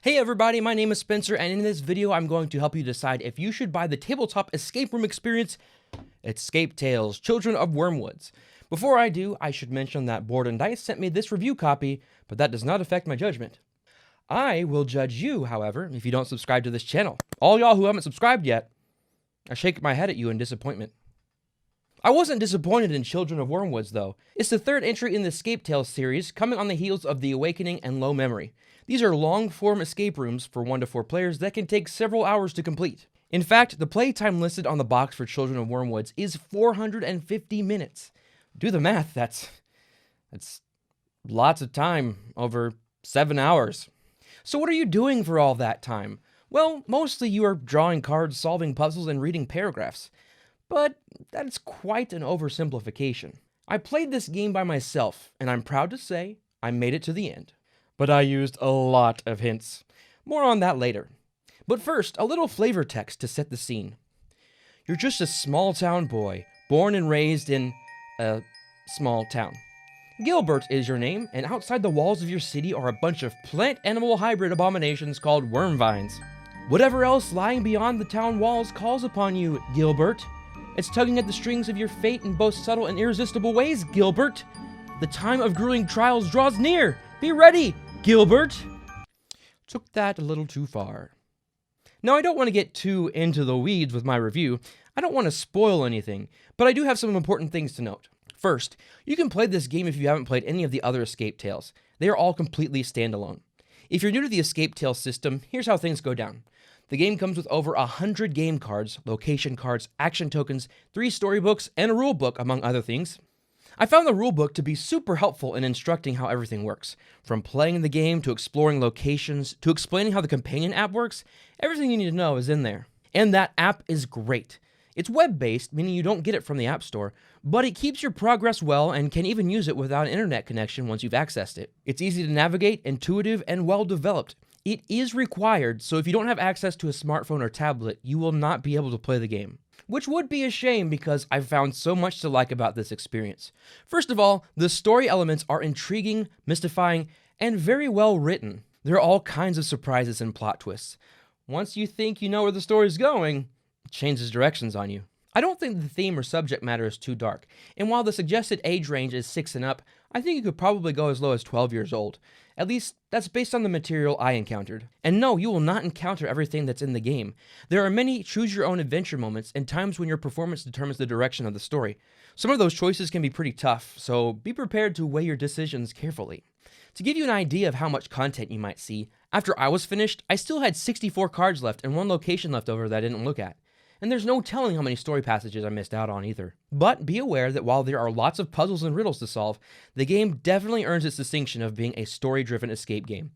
Hey everybody, my name is Spencer, and in this video I'm going to help you decide if you should buy the tabletop escape room experience, Escape Tales, Children of Wyrmwoods. Before I do, I should mention that Board and Dice sent me this review copy, but that does not affect my judgment. I will judge you, however, if you don't subscribe to this channel. All y'all who haven't subscribed yet, I shake my head at you in disappointment. I wasn't disappointed in Children of Wyrmwoods, though. It's the third entry in the Escape Tales series, coming on the heels of The Awakening and Low Memory. These are long-form escape rooms for 1 to 4 players that can take several hours to complete. In fact, the playtime listed on the box for Children of Wyrmwoods is 450 minutes. Do the math, that's lots of time, over 7 hours. So what are you doing for all that time? Well, mostly you are drawing cards, solving puzzles, and reading paragraphs. But that's quite an oversimplification. I played this game by myself, and I'm proud to say I made it to the end. But I used a lot of hints. More on that later. But first, a little flavor text to set the scene. You're just a small town boy, born and raised in a small town. Gilbert is your name, and outside the walls of your city are a bunch of plant-animal hybrid abominations called worm vines. Whatever else lying beyond the town walls calls upon you, Gilbert. It's tugging at the strings of your fate in both subtle and irresistible ways, Gilbert. The time of grueling trials draws near. Be ready, Gilbert. Took that a little too far. Now, I don't want to get too into the weeds with my review. I don't want to spoil anything, but I do have some important things to note. First, you can play this game if you haven't played any of the other Escape Tales. They are all completely standalone. If you're new to the Escape Tales system, here's how things go down. The game comes with over 100 game cards, location cards, action tokens, 3 storybooks, and a rulebook, among other things. I found the rulebook to be super helpful in instructing how everything works. From playing the game, to exploring locations, to explaining how the companion app works, everything you need to know is in there. And that app is great. It's web-based, meaning you don't get it from the App Store, but it keeps your progress well and can even use it without an internet connection once you've accessed it. It's easy to navigate, intuitive, and well-developed. It is required, so if you don't have access to a smartphone or tablet, you will not be able to play the game. Which would be a shame because I've found so much to like about this experience. First of all, the story elements are intriguing, mystifying, and very well written. There are all kinds of surprises and plot twists. Once you think you know where the story's going, it changes directions on you. I don't think the theme or subject matter is too dark, and while the suggested age range is 6 and up, I think you could probably go as low as 12 years old. At least, that's based on the material I encountered. And no, you will not encounter everything that's in the game. There are many choose-your-own-adventure moments and times when your performance determines the direction of the story. Some of those choices can be pretty tough, so be prepared to weigh your decisions carefully. To give you an idea of how much content you might see, after I was finished, I still had 64 cards left and 1 location left over that I didn't look at. And there's no telling how many story passages I missed out on either. But be aware that while there are lots of puzzles and riddles to solve, the game definitely earns its distinction of being a story-driven escape game.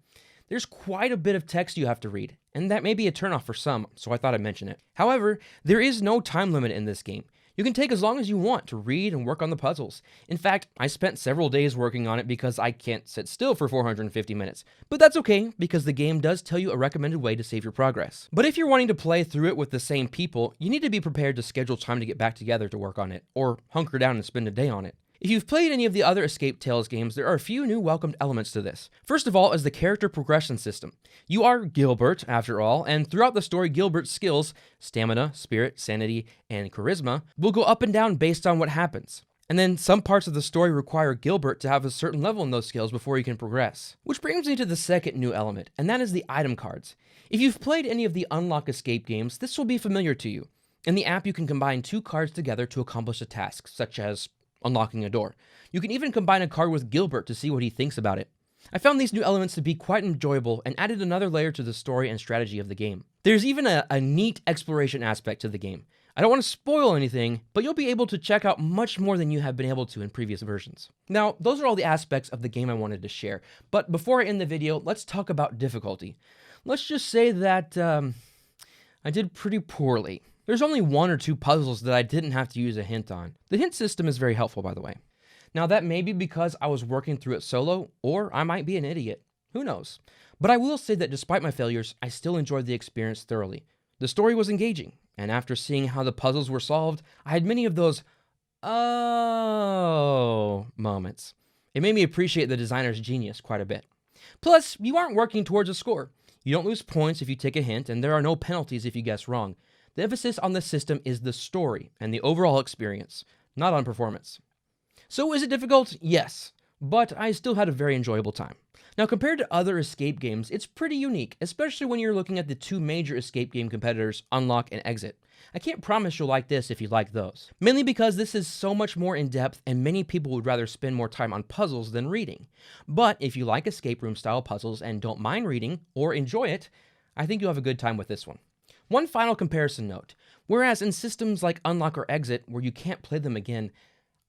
There's quite a bit of text you have to read, and that may be a turnoff for some, so I thought I'd mention it. However, there is no time limit in this game. You can take as long as you want to read and work on the puzzles. In fact, I spent several days working on it because I can't sit still for 450 minutes. But that's okay, because the game does tell you a recommended way to save your progress. But if you're wanting to play through it with the same people, you need to be prepared to schedule time to get back together to work on it, or hunker down and spend a day on it. If you've played any of the other Escape Tales games, there are a few new welcomed elements to this. First of all is the character progression system. You are Gilbert, after all, and throughout the story, Gilbert's skills, stamina, spirit, sanity, and charisma, will go up and down based on what happens. And then some parts of the story require Gilbert to have a certain level in those skills before he can progress. Which brings me to the second new element, and that is the item cards. If you've played any of the Unlock Escape games, this will be familiar to you. In the app, you can combine 2 cards together to accomplish a task, such as unlocking a door. You can even combine a card with Gilbert to see what he thinks about it. I found these new elements to be quite enjoyable and added another layer to the story and strategy of the game. There's even a neat exploration aspect to the game. I don't want to spoil anything, but you'll be able to check out much more than you have been able to in previous versions. Now, those are all the aspects of the game I wanted to share, but before I end the video, let's talk about difficulty. Let's just say that I did pretty poorly. There's only 1 or 2 puzzles that I didn't have to use a hint on. The hint system is very helpful, by the way. Now, that may be because I was working through it solo, or I might be an idiot. Who knows? But I will say that despite my failures, I still enjoyed the experience thoroughly. The story was engaging, and after seeing how the puzzles were solved, I had many of those "oh" moments. It made me appreciate the designer's genius quite a bit. Plus, you aren't working towards a score. You don't lose points if you take a hint, and there are no penalties if you guess wrong. The emphasis on the system is the story and the overall experience, not on performance. So is it difficult? Yes, but I still had a very enjoyable time. Now, compared to other escape games, it's pretty unique, especially when you're looking at the two major escape game competitors, Unlock and Exit. I can't promise you'll like this if you like those. Mainly because this is so much more in-depth and many people would rather spend more time on puzzles than reading. But if you like escape room style puzzles and don't mind reading, or enjoy it, I think you'll have a good time with this one. One final comparison note. Whereas in systems like Unlock or Exit, where you can't play them again,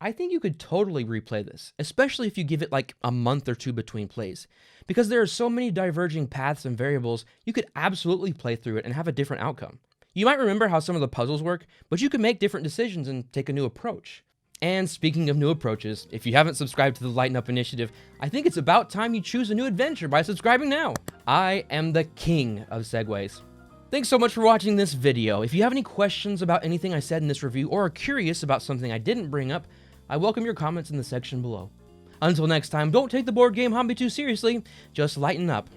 I think you could totally replay this, especially if you give it like a month or two between plays. Because there are so many diverging paths and variables, you could absolutely play through it and have a different outcome. You might remember how some of the puzzles work, but you can make different decisions and take a new approach. And speaking of new approaches, if you haven't subscribed to the Lighten Up initiative, I think it's about time you choose a new adventure by subscribing now. I am the king of segues. Thanks so much for watching this video. If you have any questions about anything I said in this review or are curious about something I didn't bring up, I welcome your comments in the section below. Until next time, don't take the board game hobby too seriously, just lighten up.